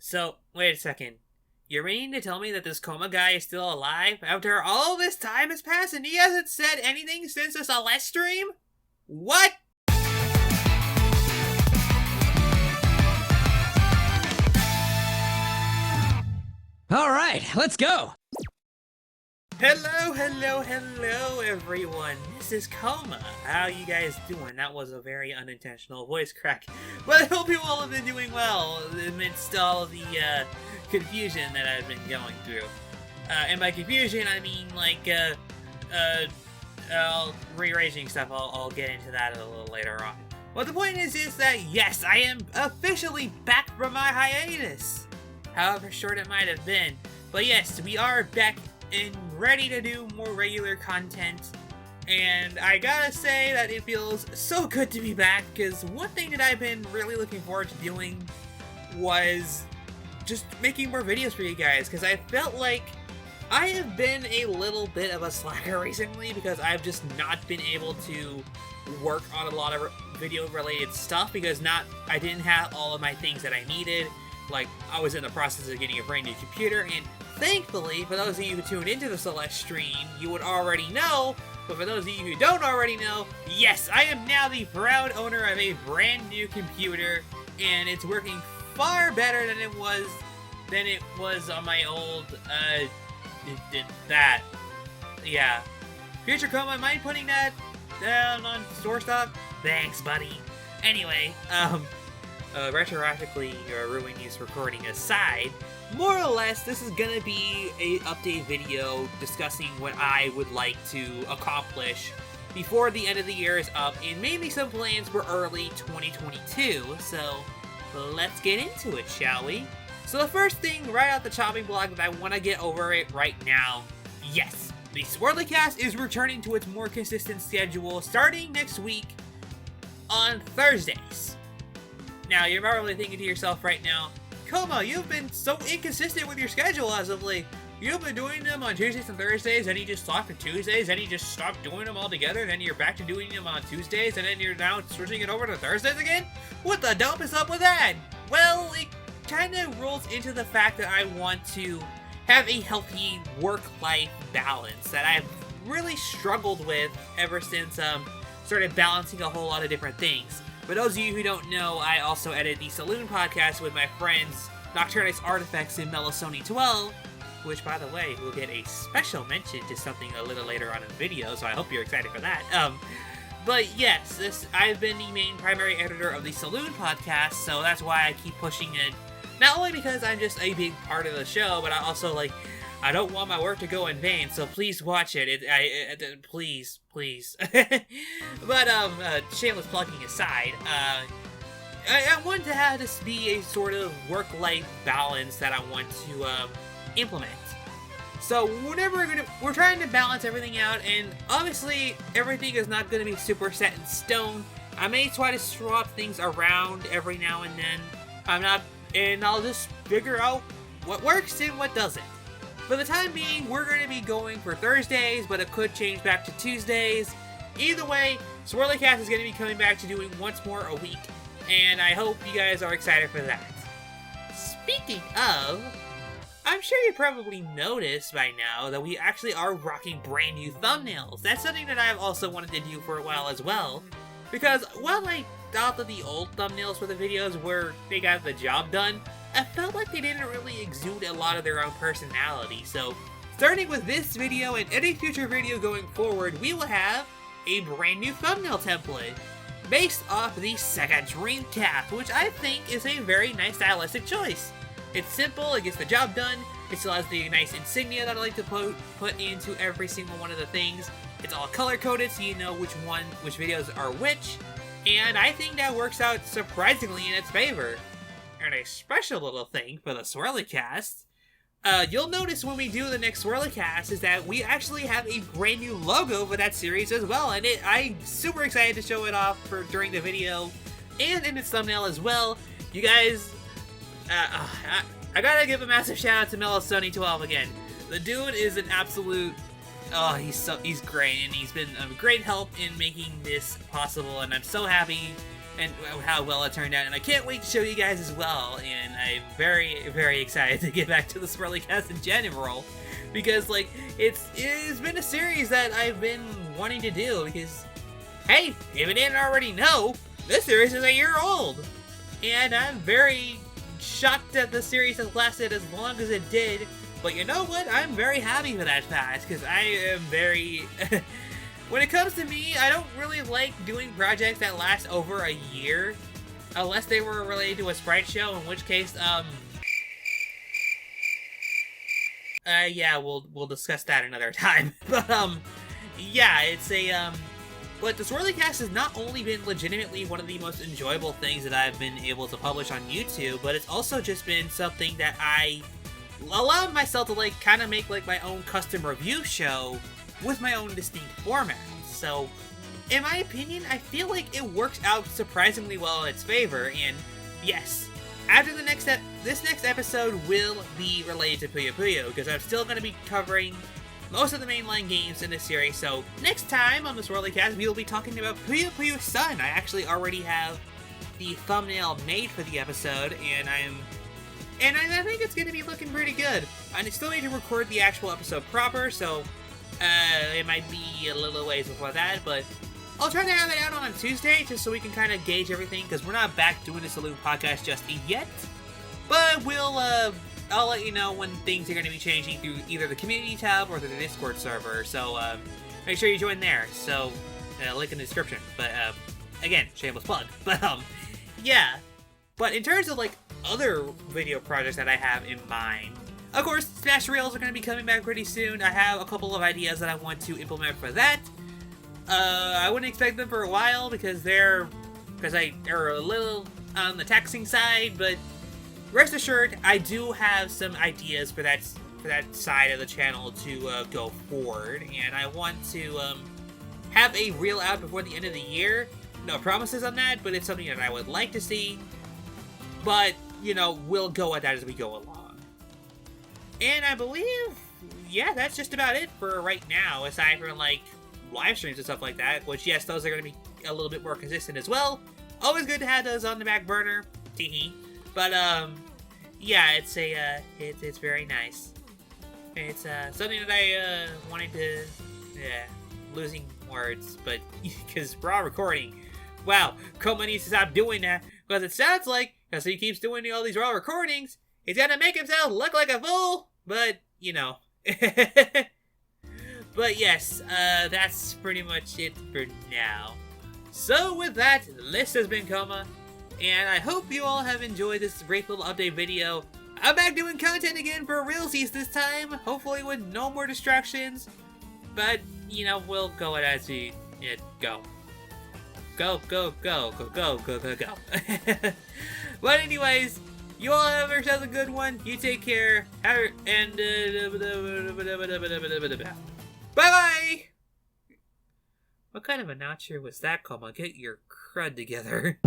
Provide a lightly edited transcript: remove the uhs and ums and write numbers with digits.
So, wait a second. You're meaning to tell me that this coma guy is still alive after all this time has passed and he hasn't said anything since the Celeste stream? What? Alright, let's go! Hello, everyone. This is Coma. How you guys doing? That was a very unintentional voice crack. But I hope you all have been doing well amidst all the confusion that I've been going through. And by confusion, I mean like rearranging stuff. I'll get into that a little later on. Well, the point is that yes, I am officially back from my hiatus. However short it might have been. But yes, we are back and ready to do more regular content. And I gotta say that it feels so good to be back, because one thing that I've been really looking forward to doing was just making more videos for you guys, because I felt like I have been a little bit of a slacker recently, because I've just not been able to work on a lot of video related stuff, because I didn't have all of my things that I needed. Like, I was in the process of getting a brand new computer, and thankfully, for those of you who tuned into the Celeste stream, you would already know, but for those of you who don't already know, yes, I am now the proud owner of a brand new computer, and it's working far better than it was on my old, yeah. Future Coma, mind putting that down on store stuff? Thanks, buddy. Anyway, retroactively ruining this recording aside, more or less, this is gonna be a update video discussing what I would like to accomplish before the end of the year is up, and maybe some plans for early 2022, so let's get into it, shall we? So the first thing right out the chopping block that I want to get over it right now, yes, the SwirlyCast is returning to its more consistent schedule starting next week on Thursdays. Now, you're probably thinking to yourself right now, Coma, you've been so inconsistent with your schedule as of late. You've been doing them on Tuesdays and Thursdays, and you just stopped for Tuesdays, and you just stopped doing them altogether, then you're back to doing them on Tuesdays, and then you're now switching it over to Thursdays again? What the dump is up with that? Well, it kind of rolls into the fact that I want to have a healthy work-life balance that I've really struggled with ever since started balancing a whole lot of different things. For those of you who don't know, I also edit the Saloon podcast with my friends Nocturnus Artifacts and Melisoni12, which, by the way, will get a special mention to something a little later on in the video, so I hope you're excited for that. But yes, I've been the main primary editor of the Saloon podcast, so that's why I keep pushing it. Not only because I'm just a big part of the show, but I also, I don't want my work to go in vain, so please watch it. Please. But, shameless plugging aside, I want to have this be a sort of work-life balance that I want to, implement. So, we're trying to balance everything out, and obviously, everything is not going to be super set in stone. I may try to swap things around every now and then. And I'll just figure out what works and what doesn't. For the time being, we're going to be going for Thursdays, but it could change back to Tuesdays. Either way, SwirlyCast is going to be coming back to doing once more a week, and I hope you guys are excited for that. Speaking of, I'm sure you probably noticed by now that we actually are rocking brand new thumbnails. That's something that I've also wanted to do for a while as well, because while I thought that the old thumbnails for the videos they got the job done, I felt like they didn't really exude a lot of their own personality. So, starting with this video and any future video going forward, we will have a brand new thumbnail template based off the Sega Dreamcast, which I think is a very nice stylistic choice. It's simple, it gets the job done, it still has the nice insignia that I like to put into every single one of the things. It's all color-coded so you know which videos are which, and I think that works out surprisingly in its favor. And a special little thing for the SwirlyCast, you'll notice when we do the next SwirlyCast is that we actually have a brand new logo for that series as well, and I'm super excited to show it off during the video and in its thumbnail as well. You guys, I gotta give a massive shout out to Melisoni12 again. The dude is an absolute, he's great, and he's been a great help in making this possible, and I'm so happy and how well it turned out, and I can't wait to show you guys as well, and I'm very, very excited to get back to the SwirlyCast in general, because, like, it's been a series that I've been wanting to do, because, hey, if you didn't already know, this series is a year old, and I'm very shocked that the series has lasted as long as it did, but you know what, I'm very happy for that fact, because I am very... When it comes to me, I don't really like doing projects that last over a year, unless they were related to a sprite show, in which case, yeah, we'll discuss that another time. But, yeah, it's but the SwirlyCast has not only been legitimately one of the most enjoyable things that I've been able to publish on YouTube, but it's also just been something that I allowed myself to, like, kind of make, like, my own custom review show with my own distinct format. So, in my opinion, I feel like it works out surprisingly well in its favor, and yes, after this next episode will be related to Puyo Puyo, because I'm still going to be covering most of the mainline games in this series, so next time on the SwirlyCast, we will be talking about Puyo Puyo Sun. I actually already have the thumbnail made for the episode, and I think it's going to be looking pretty good. I still need to record the actual episode proper, so it might be a little ways before that, but I'll try to have it out on a Tuesday, just so we can kind of gauge everything, because we're not back doing the Saloon podcast just yet, but I'll let you know when things are going to be changing through either the community tab or the Discord server, so make sure you join there, so link in the description, but again, shameless plug, but yeah, but in terms of, like, other video projects that I have in mind, of course, Smash Reels are going to be coming back pretty soon. I have a couple of ideas that I want to implement for that. I wouldn't expect them for a while because they're a little on the taxing side, but rest assured, I do have some ideas for that side of the channel to go forward, and I want to have a reel out before the end of the year. No promises on that, but it's something that I would like to see. But, you know, we'll go at that as we go along. And I believe, yeah, that's just about it for right now, aside from, like, live streams and stuff like that, which, yes, those are going to be a little bit more consistent as well. Always good to have those on the back burner, teehee. But, yeah, it's very nice. It's, something that I, wanted to, losing words, but, because we're all recording. Wow, Koma needs to stop doing that, because it sounds like, because he keeps doing all these raw recordings, he's gonna make himself look like a fool, but, you know. But yes, that's pretty much it for now. So with that, this has been Koma, and I hope you all have enjoyed this brief little update video. I'm back doing content again for realsies this time, hopefully with no more distractions, but, you know, we'll go it as we go. Go. But anyways, you all have yourselves a good one. You take care. And bye-bye! What kind of announcer was that, Koma? Get your crud together.